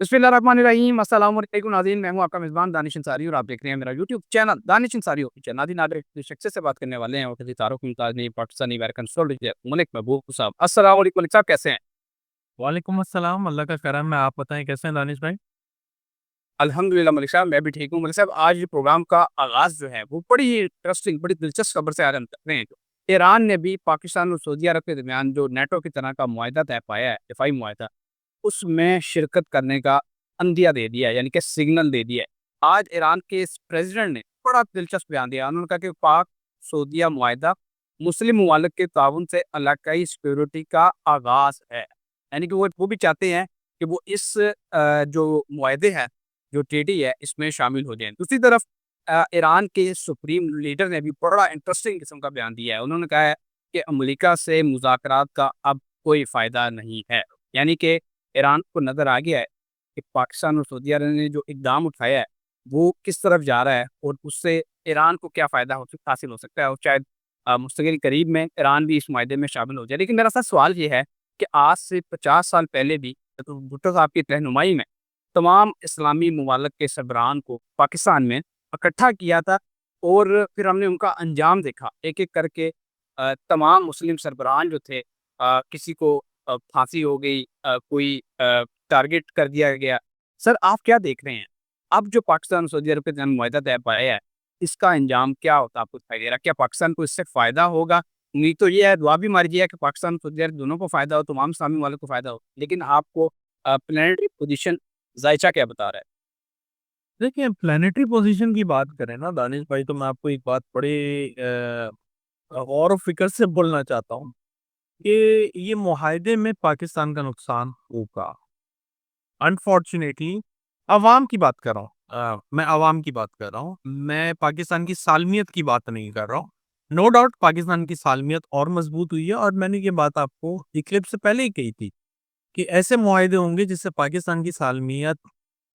बिस्मिल्लाहिर्रहमानिर्रहीम अस्सलाम वालेकुम नाज़रीन, मैं हूँ आपका मेज़बान दानिश अंसारी और आप देख रहे हैं मेरा YouTube channel Danish Ansari official. नाज़रीन, आज एक शख्सियत से बात करने वाले हैं और किसी तारुफ मुमताज़ नहीं, पाकिस्तानी अमेरिकन सोल्जर मलिक महबूब साहब। अस्सलाम वालेकुम मलिक साहब, कैसे हैं? वालेकुम अस्सलाम, अल्लाह का करम है। आप बताएँ कैसे हैं दानिश भाई? अल्हम्दुलिल्लाह मलिक साहब, मैं भी ठीक हूँ। मलिक साहब, आज ये प्रोग्राम का आगाज़ जो है वो बड़ी ही इंटरेस्टिंग, बड़ी दिलचस्प खबर से आज हम करते हैं। ईरान ने भी पाकिस्तान और सऊदी अरब के दरमियान जो नेटो की तरह का मुआहिदा तय पाया है, दिफाई मुआहिदा, उसमें शिरकत करने का अंदिया दे दिया है, यानी कि सिग्नल दे दिया है। आज ईरान के इस प्रेज़िडेंट ने बड़ा दिलचस्प बयान दिया। उन्होंने कहा कि पाक-सऊदिया मुआहिदा मुस्लिम ममालिक के ताउन से इलाकाई सिक्योरिटी का आगाज़ है। यानी कि वो भी चाहते हैं कि वो इस जो मुआहिदे हैं, जो ट्रीटी है, इसमें शामिल हो जाएँ। दूसरी तरफ ईरान के सुप्रीम लीडर ने भी बड़ा इंटरेस्टिंग किस्म का बयान दिया है। उन्होंने कहा है कि अमेरिका से मुज़ाकरात का अब कोई फ़ायदा नहीं है। यानी कि ईरान को नज़र आ गया है कि पाकिस्तान और सऊदी अरब ने जो इक़दाम उठाया है, वो किस तरफ जा रहा है और उससे ईरान को क्या फ़ायदा हासिल हो सकता है और शायद मुस्तक़बिल करीब में ईरान भी इस मायदे में शामिल हो जाए। लेकिन मेरा सा सवाल ये है कि आज से 50 साल पहले भी तो भुट्टो साहब की रहनुमाई में तमाम इस्लामी ममालिक के सरबराहान को पाकिस्तान में इकट्ठा किया था और फिर हमने उनका अंजाम देखा। एक-एक करके तमाम मुस्लिम सरबराहान जो थे, किसी को फांसी हो गई, कोई टारगेट कर दिया गया। सर, आप क्या देख रहे हैं? अब जो पाकिस्तान और सऊदी अरब के दरमियान मुआहिदा तय पाया है, इसका अंजाम क्या होता आपको दिखाई दे रहा है? क्या पाकिस्तान को इससे फ़ायदा होगा? उम्मीद तो ये है, दुआ भी मारी है कि पाकिस्तान और सऊदी अरब दोनों को फ़ायदा हो, तमाम इस्लामी ममालिक को फ़ायदा हो। लेकिन आपको प्लैनेटरी पोज़ीशन ज़ायचा क्या बता रहा है? देखिए, प्लैनेटरी पोज़ीशन की बात करें ना दानिश भाई, तो मैं आपको एक बात बड़े गौर व फ़िक्र से बोलना चाहता हूँ कि ये मुआहिदे में पाकिस्तान का नुकसान होगा। अनफॉर्च्युनेटली अवाम की बात कर रहा हूँ। मैं अवाम की बात कर रहा हूँ। मैं पाकिस्तान की सालमियत की बात नहीं कर रहा हूँ। नो डाउट पाकिस्तान की सालमियत और मज़बूत हुई है और मैंने ये बात आपको इक्लिप्स से पहले ही कही थी कि ऐसे मुआहिदे होंगे जिससे पाकिस्तान की सालमियत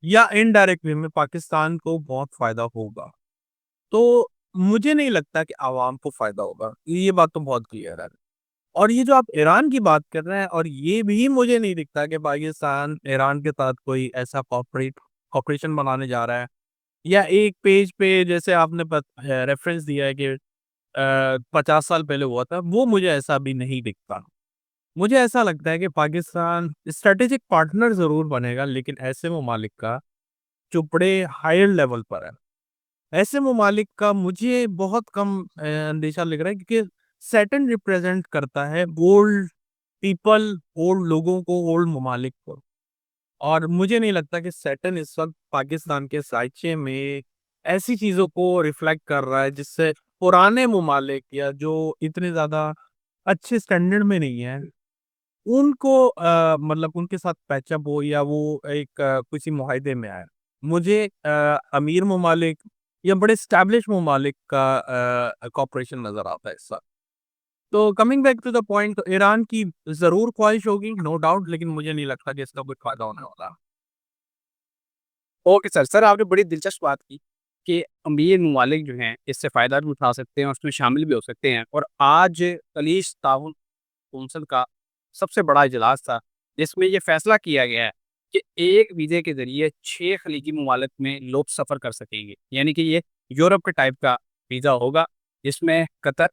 या इनडायरेक्ट वे में पाकिस्तान को बहुत फ़ायदा होगा। तो मुझे नहीं लगता कि आवाम को फ़ायदा होगा, ये बात तो बहुत क्लियर है। और ये जो आप ईरान की बात कर रहे हैं और ये भी मुझे नहीं दिखता कि पाकिस्तान ईरान के साथ कोई ऐसा कॉपरेशन बनाने जा रहा है या एक पेज पे जैसे आपने रेफ़रेंस दिया है कि 50 साल पहले हुआ था, वो मुझे ऐसा अभी नहीं दिखता। मुझे ऐसा लगता है कि पाकिस्तान स्ट्रैटेजिक पार्टनर ज़रूर बनेगा लेकिन ऐसे ममालिक का जो बड़े हायर लेवल पर है। ऐसे ममालिक का मुझे बहुत कम अंदेशा लग रहा है क्योंकि सैटर्न रिप्रेज़ेंट करता है ओल्ड पीपल, ओल्ड लोगों को, ओल्ड ममालिक को। और मुझे नहीं लगता कि सैटर्न इस वक़्त पाकिस्तान के साइचे में ऐसी चीज़ों को रिफ्लेक्ट कर रहा है जिससे पुराने ममालिक या जो इतने ज़्यादा अच्छे स्टैंडर्ड में नहीं है उनको मतलब उनके साथ पैचअप हो या वो एक किसी मुआहिदे में आए। मुझे अमीर ममालिक या बड़े एस्टेब्लिश ममालिक का कोऑपरेशन नज़र आता है इस वक़्त। तो coming back to the point, Iran की ज़रूर ख्वाहिश होगी, नो डाउट, लेकिन मुझे नहीं लगता कि इसका कोई फ़ायदा होने वाला है। Okay sir. सर, आपने बड़ी दिलचस्प बात की कि अमीर ममालिक जो हैं, इससे फ़ायदा भी उठा सकते हैं और उसमें शामिल भी हो सकते हैं और आज खलीज ताउन कौंसल का सबसे बड़ा इजलास था, जिसमें ये फैसला किया गया है कि एक वीज़े के ज़रिए 6 खलीजी ममालिक में लोग सफ़र कर सकेंगे। यानी कि ये यूरोप के टाइप का वीज़ा होगा, जिसमें कतर,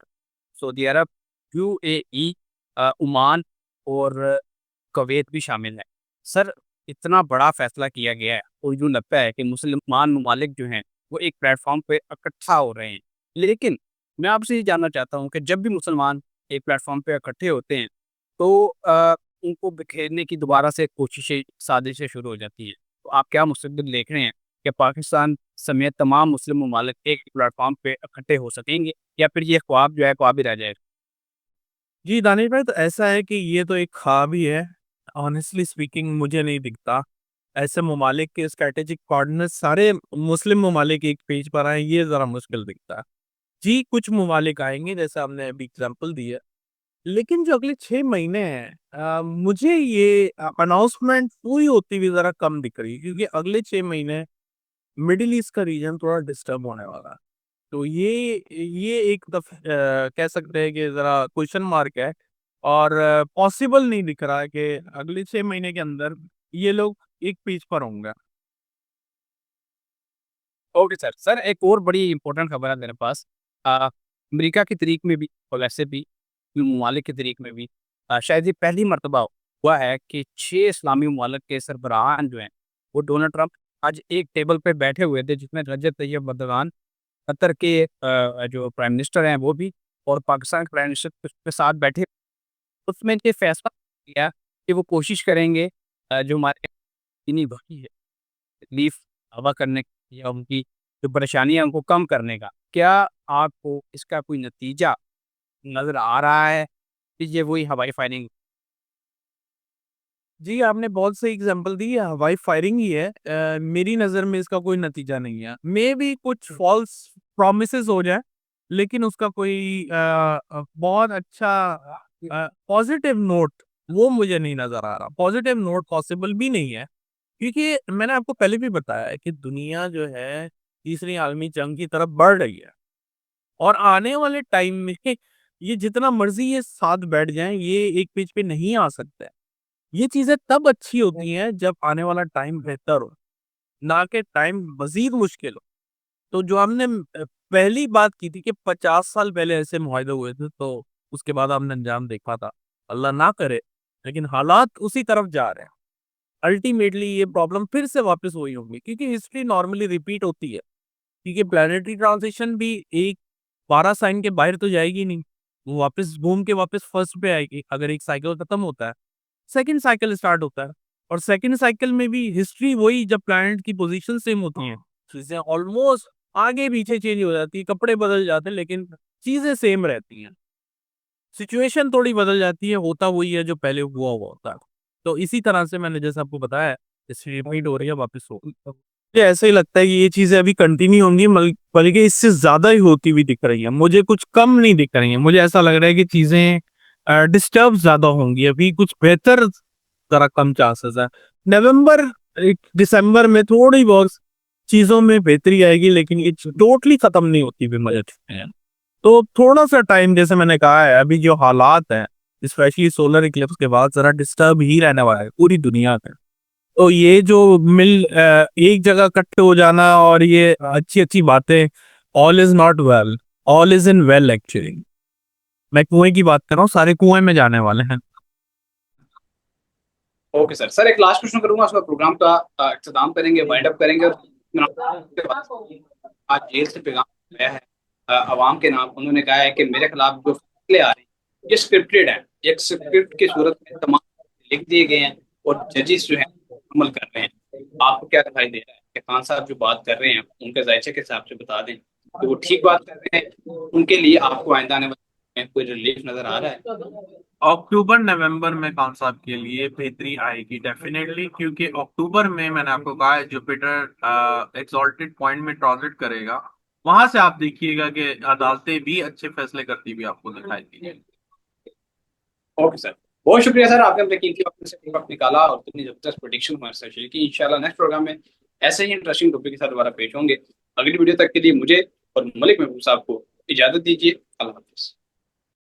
सऊदी अरब, यूएई, ओमान और कुवैत भी शामिल है। सर, इतना बड़ा फैसला किया गया है और यूँ लगता है कि मुसलमान ममालिक जो हैं, वो एक प्लेटफ़ॉर्म पे इकट्ठा हो रहे हैं। लेकिन मैं आपसे ये जानना चाहता हूँ कि जब भी मुसलमान एक प्लेटफ़ॉर्म पे इकट्ठे होते हैं, तो उनको बिखेरने की दोबारा से कोशिशें, साज़िशें शुरू हो जाती हैं। तो आप क्या मुस्तक़बिल देख रहे हैं कि पाकिस्तान समेत तमाम मुस्लिम ममालिक एक प्लेटफ़ॉर्म पे इकट्ठे हो सकेंगे या फिर ये ख्वाब जो है ख्वाब ही रह जाएगा? जी, दानिश भाई, तो ऐसा है कि ये तो एक ख्वाब ही है। ऑनेस्टली स्पीकिंग मुझे नहीं दिखता। ऐसे ममालिक के स्ट्रैटेजिक पार्टनर्स सारे मुस्लिम ममालिक एक पेज पर आएँ, ये ज़रा मुश्किल दिखता है। जी, कुछ ममालिक आएँगे जैसे आपने अभी एग्ज़ाम्पल दी है। लेकिन जो अगले 6 महीने हैं, मुझे ये अनाउंसमेंट पूरी होती हुई ज़रा कम दिख रही है क्योंकि अगले 6 महीने मिडल ईस्ट का रीजन थोड़ा डिस्टर्ब होने वाला है। तो ये एक कह सकते हैं कि ज़रा क्वेश्चन मार्क है और पॉसिबल नहीं दिख रहा है कि अगले 6 महीने के अंदर ये लोग एक पेज पर होंगे। Okay sir. सर एक और बड़ी इंपॉर्टेंट खबर है मेरे पास। अमेरिका की तारीख में भी और वैसे भी ममालिक की तारीख में भी शायद ये पहली मरतबा हुआ है कि 6 इस्लामी ममालिक के सरबराहान जो हैं वो डोनाल्ड ट्रंप आज एक टेबल पे बैठे हुए थे, जिसमें रजब तैयब अर्दोगान कतर के जो प्राइम मिनिस्टर हैं वो भी, और पाकिस्तान के प्राइम मिनिस्टर के साथ बैठे। उसमें ये फैसला किया कि वो कोशिश करेंगे जो हमारे चीनी भाई है तकलीफ हवा करने या उनकी जो परेशानियाँ उनको कम करने का। क्या आपको इसका कोई नतीजा नज़र आ रहा है कि ये वही हवाई फायरिंग? जी, आपने बहुत सही एग्ज़ाम्पल दी है, हवाई फायरिंग ही है। मेरी नज़र में इसका कोई नतीजा नहीं है। मेबी कुछ फ़ॉल्स प्रॉमिसेस हो जाएँ, लेकिन उसका कोई बहुत अच्छा पॉज़िटिव नोट वो मुझे नहीं नज़र आ रहा। पॉज़िटिव नोट पॉसिबल भी नहीं है, क्योंकि मैंने आपको पहले भी बताया है कि दुनिया जो है तीसरी आलमी जंग की तरफ बढ़ रही है, और आने वाले टाइम में ये जितना मर्ज़ी ये साथ बैठ जाएँ, ये एक पेज पे नहीं आ सकते। ये चीज़ें तब अच्छी होती हैं जब आने वाला टाइम बेहतर हो, ना कि टाइम मज़ीद मुश्किल हो। तो जो हमने पहली बात की थी कि 50 साल पहले ऐसे मुआहदे हुए थे, तो उसके बाद हमने अंजाम देखा था। अल्लाह ना करे, लेकिन हालात उसी तरफ जा रहे हैं। अल्टीमेटली ये प्रॉब्लम फिर से वापस वही होंगी, क्योंकि हिस्ट्री नॉर्मली रिपीट होती है। क्योंकि प्लैनेटरी ट्रांज़िशन भी एक 12 साइन के बाहर तो जाएगी नहीं। वो वापस घूम के वापस फर्स्ट पे आएगी, अगर एक साइकिल खत्म होता है। सेकंड साइकिल स्टार्ट होता है, और सेकंड साइकिल में भी हिस्ट्री वही, जब प्लैनेट की पोजीशन सेम होती हैं, चीजें ऑलमोस्ट आगे पीछे चेंज हो जाती है, कपड़े बदल जाते हैं, लेकिन चीजें सेम रहती हैं। सिचुएशन थोड़ी बदल जाती है, होता वही है जो पहले हुआ हुआ होता है। तो इसी तरह से मैंने जैसे आपको बताया, हिस्ट्री रिपीट हो रही है, वापस हो। मुझे ऐसा ही लगता है कि ये चीजें अभी कंटिन्यू होंगी, बल्कि इससे ज्यादा ही होती हुई दिख रही है। मुझे कुछ कम नहीं दिख रही है। मुझे ऐसा लग रहा है कि चीजें डिस्टर्ब ज्यादा होंगी, अभी कुछ बेहतर जरा कम चांसेस है। नवंबर दिसंबर में थोड़ी बहुत चीजों में बेहतरी आएगी, लेकिन ये टोटली खत्म नहीं होती भी मुझे लगता है। तो थोड़ा सा टाइम, जैसे मैंने कहा है, अभी जो हालात हैं स्पेशली सोलर इक्लिप्स के बाद जरा डिस्टर्ब ही रहने वाला है पूरी दुनिया में। तो ये जो एक जगह इकट्ठे हो जाना, और ये अच्छी अच्छी बातें, all is not well, all is in well actually. मैं कुएं की बात कर रहा हूँ, सारे कुएं में जाने वाले हैं। Okay sir. सर एक लास्ट क्वेश्चन करूंगा, उसका प्रोग्राम का इख्तिताम करेंगे, वाइंड अप करेंगे। और आज जेल से पैगाम आया है अवाम के नाम। उन्होंने कहा है कि मेरे खिलाफ जो फैसले आ रहे हैं ये स्क्रिप्टेड है, एक स्क्रिप्ट की सूरत में तमाम लिख दिए गए हैं और जजेस जो है अमल कर रहे हैं। आपको क्या दिखाई दे रहा है कि खान साहब जो बात कर रहे हैं उनके जायचे के हिसाब से बता दें कि वो ठीक बात कर रहे हैं? उनके लिए आपको आइंदा आने वाले में कोई रिलीफ नजर आ रहा है? अक्टूबर नवंबर में कौन सा आपके लिए बेहतरी आएगी डेफिनेटली, क्योंकि अक्टूबर में मैंने आपको कहा है जुपिटर एक्सॉल्टेड पॉइंट में ट्रांजिट करेगा। वहां से आप देखिएगा कि अदालतें भी अच्छे फैसले करती हुई आपको दिखाई देंगी। Okay sir. बहुत शुक्रिया सर, आपने अपने कीमती वक्त से वक्त निकाला और इतनी जबरदस्त प्रोडिक्शन हमारे साथ शेयर की। इंशाल्लाह नेक्स्ट प्रोग्राम में ऐसे ही इंटरेस्टिंग टॉपिक के साथ दोबारा पेश होंगे। अगली वीडियो तक के लिए मुझे और मलिक महबूब साहब को इजाजत दीजिए। अल्लाह हाफिज़।